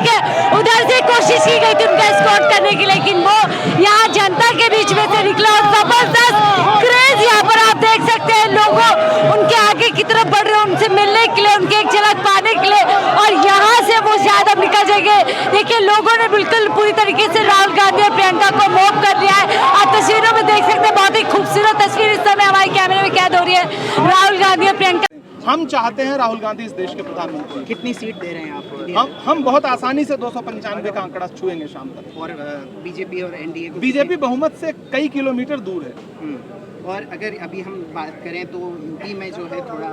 के उधर से कोशिश की गई थी उनका एस्कॉर्ट करने की, लेकिन वो यहाँ जनता के बीच में से निकला और जबरदस्त क्रेज यहाँ पर आप देख सकते हैं। लोगों उनके आगे की तरफ बढ़ रहे हैं, उनसे मिलने के लिए, उनकी एक झलक पाने के लिए, और यहाँ से वो शायद अब निकल जाएंगे। देखिए लोगों ने बिल्कुल पूरी तरीके से राहुल गांधी और प्रियंका को मोव कर लिया है। आप तस्वीरों में देख सकते हैं, बहुत ही खूबसूरत तस्वीर इस समय हमारे कैमरे में कैद हो रही है। राहुल गांधी और प्रियंका, हम चाहते हैं राहुल गांधी इस देश के प्रधानमंत्री। कितनी सीट दे रहे हैं आप? हम बहुत आसानी से 295 का आंकड़ा छुएंगे शाम तक। और बीजेपी और एनडीए को? बीजेपी बहुमत से कई किलोमीटर दूर है। और अगर अभी हम बात करें तो यूपी में जो है थोड़ा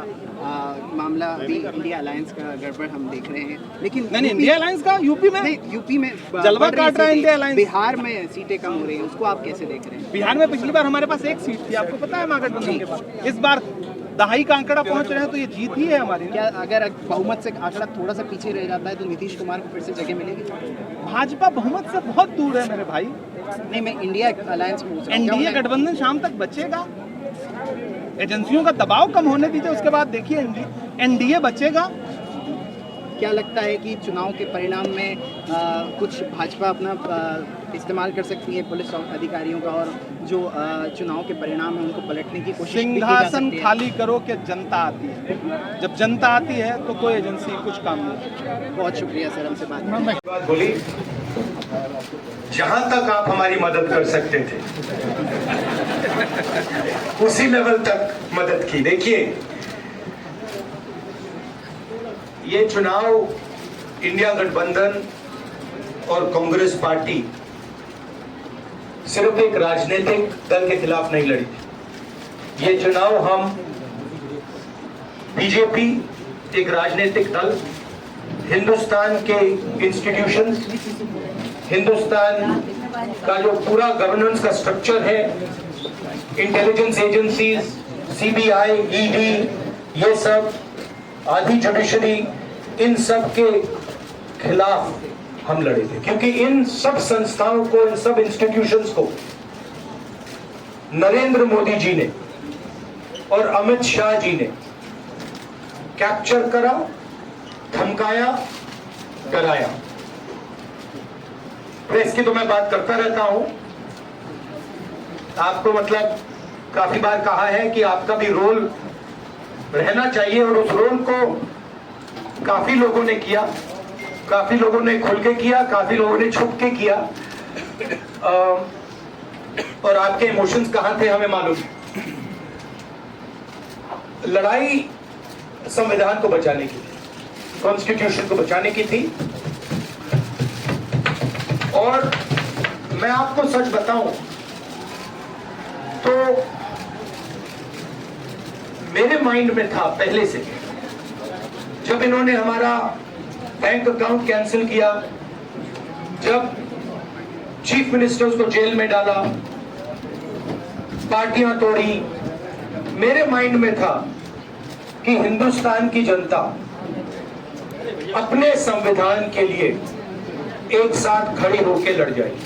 मामला भी इंडिया अलायंस का गड़बड़ हम देख रहे हैं, लेकिन नहीं इंडिया अलायंस का यूपी में नहीं, यूपी में जलवा काट रहा है इंडिया अलायंस। बिहार में सीटें कम हो रही हैं, उसको आप कैसे देख रहे हैं? बिहार में पिछली बार हमारे पास एक सीट थी, आपको पता है महागठबंधन के पास। इस बार दहाई का आंकड़ा पहुंच रहे हैं, तो ये जीत ही है हमारी। क्या अगर बहुमत से आंकड़ा थोड़ा सा पीछे रह जाता है तो नीतीश कुमार को फिर से जगह मिलेगी? भाजपा बहुमत से बहुत दूर है मेरे भाई। नहीं, मैं इंडिया अलायंस में एनडीए गठबंधन शाम तक बचेगा। एजेंसियों का दबाव कम होने दीजिए, उसके बाद देखिए एनडीए बचेगा। क्या लगता है कि चुनाव के परिणाम में कुछ भाजपा अपना इस्तेमाल कर सकती है पुलिस अधिकारियों का, और जो चुनाव के परिणाम है उनको पलटने की कोशिश भी की जा सकती है? सिंहासन खाली करो कि जनता आती है। जब जनता आती है तो कोई एजेंसी कुछ काम नहीं। बहुत शुक्रिया सर, हमसे बात बोली। जहां तक आप हमारी मदद कर सकते थे उसी लेवल तक मदद की। देखिए ये चुनाव इंडिया गठबंधन और कांग्रेस पार्टी सिर्फ एक राजनीतिक दल के खिलाफ नहीं लड़ी थी। ये चुनाव हम बीजेपी एक राजनीतिक दल, हिंदुस्तान के इंस्टीट्यूशंस, हिंदुस्तान का जो पूरा गवर्नेंस का स्ट्रक्चर है, इंटेलिजेंस एजेंसीज, सीबीआई, ईडी, ये सब आधी जुडिशरी, इन सब के खिलाफ हम लड़े थे। क्योंकि इन सब संस्थाओं को, इन सब इंस्टीट्यूशंस को नरेंद्र मोदी जी ने और अमित शाह जी ने कैप्चर करा, धमकाया, डराया। प्रेस की तो मैं बात करता रहता हूं, आपको मतलब काफी बार कहा है कि आपका भी रोल रहना चाहिए, और उस रोल को काफी लोगों ने किया, काफी लोगों ने खुल के किया, काफी लोगों ने छुप के किया। और आपके इमोशंस कहां थे हमें मालूम है। लड़ाई संविधान को बचाने की थी, कॉन्स्टिट्यूशन को बचाने की थी। और मैं आपको सच बताऊं तो मेरे माइंड में था पहले से, जब इन्होंने हमारा बैंक अकाउंट कैंसिल किया, जब चीफ मिनिस्टर्स को जेल में डाला, पार्टियां तोड़ी, मेरे माइंड में था कि हिंदुस्तान की जनता अपने संविधान के लिए एक साथ खड़ी होकर लड़ जाएगी।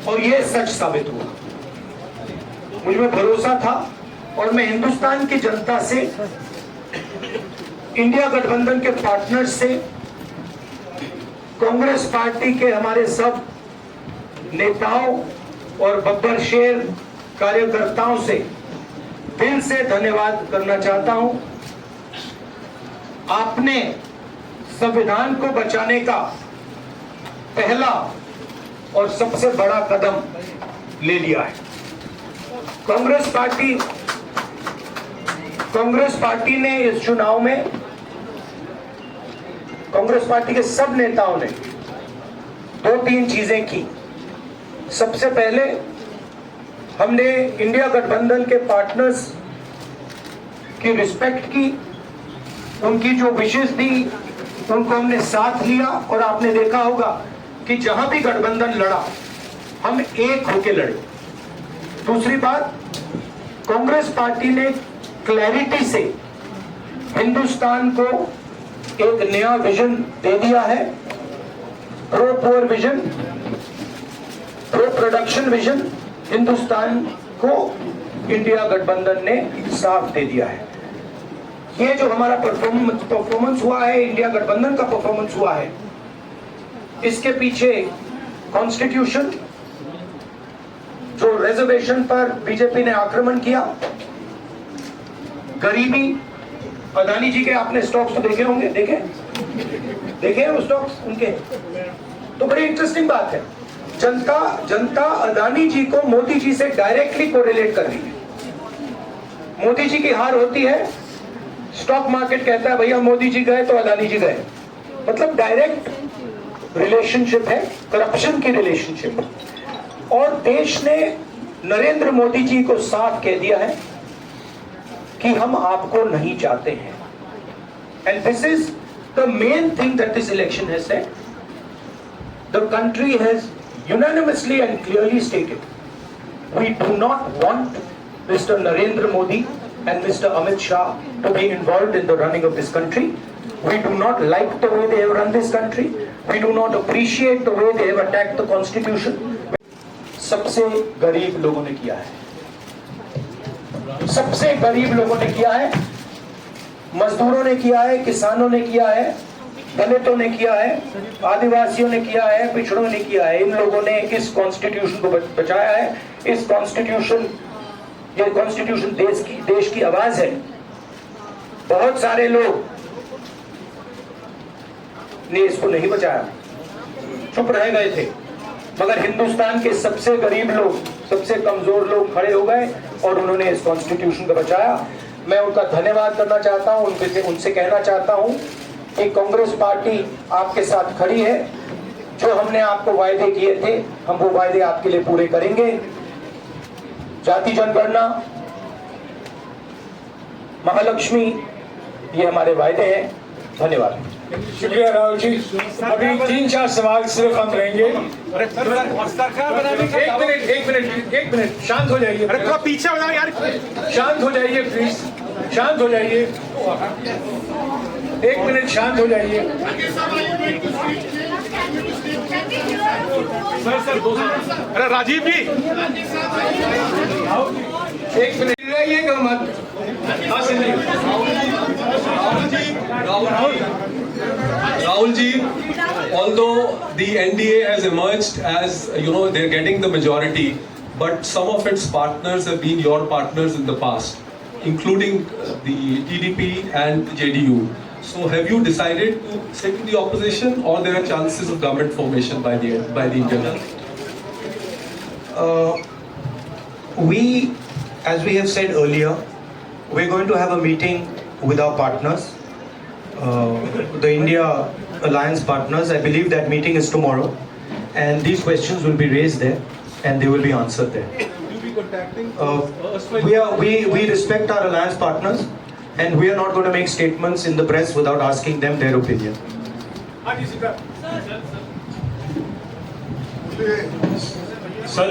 और यह सच साबित हुआ। मुझ में भरोसा था, और मैं हिंदुस्तान की जनता से, इंडिया गठबंधन के पार्टनर्स से, कांग्रेस पार्टी के हमारे सब नेताओं और बब्बर शेर कार्यकर्ताओं से दिल से धन्यवाद करना चाहता हूं। आपने संविधान को बचाने का पहला और सबसे बड़ा कदम ले लिया है। कांग्रेस पार्टी ने इस चुनाव में, कांग्रेस पार्टी के सब नेताओं ने 2-3 चीजें की। सबसे पहले हमने इंडिया गठबंधन के पार्टनर्स की रिस्पेक्ट की, उनकी जो विशेष थी उनको हमने साथ लिया, और आपने देखा होगा कि जहां भी गठबंधन लड़ा हम एक होकर लड़े। दूसरी बात, कांग्रेस पार्टी ने क्लैरिटी से हिंदुस्तान को एक नया विजन दे दिया है, pro poor vision, pro production vision. Hindustan को इंडिया गठबंधन ने साफ दे दिया है। ये जो हमारा परफॉर्मेंस हुआ है, इंडिया गठबंधन का परफॉर्मेंस हुआ है, इसके पीछे कॉन्स्टिट्यूशन, जो रिजर्वेशन पर बीजेपी ने आक्रमण किया, गरीबी, अदानी जी के आपने स्टॉक्स तो देखे होंगे, देखे हैं वो स्टॉक्स उनके, तो बड़ी इंटरेस्टिंग बात है। जनता अदानी जी को मोदी जी से डायरेक्टली कोरिलेट कर रही है। मोदी जी की हार होती है, स्टॉक मार्केट कहता है भैया मोदी जी गए तो अदानी जी गए, मतलब डायरेक्ट रिलेशनशिप है, करप्शन की रिलेशनशिप। और देश ने नरेंद्र मोदी जी को साफ कह दिया है कि हम आपको नहीं चाहते हैं। And this is the main thing that this election has said. The country has unanimously and clearly stated, we do not want Mr. Narendra Modi and Mr. Amit Shah to be involved in the running of this country. We do not like the way they have run this country. We do not appreciate the way they have attacked the constitution. सबसे गरीब लोगों ने किया है, सबसे गरीब लोगों ने किया है, मजदूरों ने किया है, किसानों ने किया है, दलितों ने किया है, आदिवासियों ने किया है, पिछड़ों ने किया है। इन लोगों ने इस कॉन्स्टिट्यूशन को बचाया है। इस कॉन्स्टिट्यूशन, ये कॉन्स्टिट्यूशन देश की आवाज है। बहुत सारे लोग ने इसको नहीं बचाया, चुप रह गए थे, मगर हिंदुस्तान के सबसे गरीब लोग, सबसे कमजोर लोग खड़े हो गए और उन्होंने इस कॉन्स्टिट्यूशन को बचाया। मैं उनका धन्यवाद करना चाहता हूं, उनसे कहना चाहता हूं कि कांग्रेस पार्टी आपके साथ खड़ी है। जो हमने आपको वायदे किए थे, हम वो वायदे आपके लिए पूरे करेंगे। जाति जनगणना, महालक्ष्मी, ये हमारे वायदे हैं। धन्यवाद। शुक्रिया राहुल जी। अभी 3-4 सवाल सिर्फ हम लेंगे। सरकार बनाने का एक मिनट शांत हो जाइए। अरे थोड़ा पीछे हो जाओ यार, शांत हो जाइए प्लीज, शांत हो जाइए, 1 मिनट शांत हो जाइए। सर 2 अरे राजीव जी 1 मिनट रहिएगा मत। Rahul ji, although the NDA has emerged as, they're getting the majority, but some of its partners have been your partners in the past, including the TDP and JDU. So have you decided to sit in the opposition, or there are chances of government formation by the Indian government? As we have said earlier, we're going to have a meeting with our partners, the India Alliance partners. I believe that meeting is tomorrow, and these questions will be raised there, and they will be answered there. We respect our alliance partners, and we are not going to make statements in the press without asking them their opinion. Sir,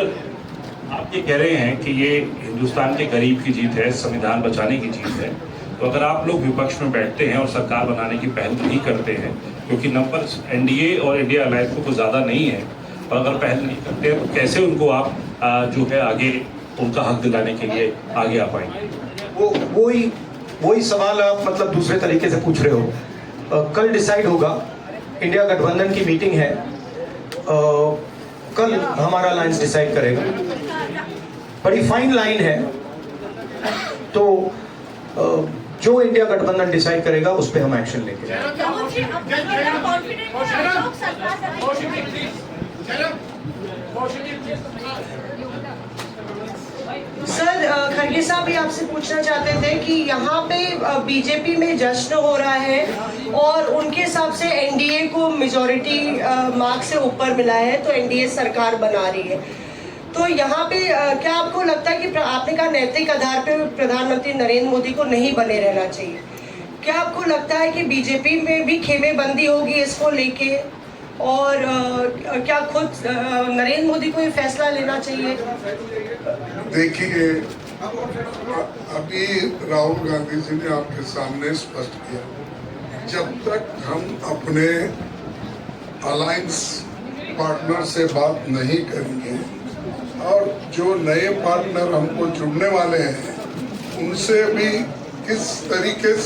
आप ये कह रहे हैं कि ये हिंदुस्तान के गरीब की जीत है, संविधान बचाने की जीत है, तो अगर आप लोग विपक्ष में बैठते हैं और सरकार बनाने की पहल नहीं करते हैं, क्योंकि नंबर एनडीए और इंडिया अलायंस को कुछ ज़्यादा नहीं है, और अगर पहल नहीं करते हैं तो कैसे उनको आप जो है आगे उनका हक दिलाने के लिए आगे आ पाएंगे? वही सवाल आप मतलब दूसरे तरीके से पूछ रहे हो। कल डिसाइड होगा, इंडिया गठबंधन की मीटिंग है, कल हमारा अलायंस डिसाइड करेगा। बड़ी फाइन लाइन है, तो जो इंडिया गठबंधन डिसाइड करेगा उस पर हम एक्शन लेंगे। सर, खड़गे साहब भी आपसे पूछना चाहते थे कि यहाँ पे बीजेपी में जश्न हो रहा है और उनके हिसाब से एनडीए को मेजॉरिटी मार्क से ऊपर मिला है, तो एनडीए सरकार बना रही है। तो यहाँ पे क्या आपको लगता है कि आपने कहा नैतिक आधार पे प्रधानमंत्री नरेंद्र मोदी को नहीं बने रहना चाहिए, क्या आपको लगता है कि बीजेपी में भी खेमेबंदी होगी इसको लेके, और क्या खुद नरेंद्र मोदी को ये फैसला लेना चाहिए? देखिए, अभी राहुल गांधी जी ने आपके सामने स्पष्ट किया, जब तक हम अपने अलायंस पार्टनर से बात नहीं करेंगे और जो नए पार्टनर हमको जुड़ने वाले हैं उनसे भी किस तरीके से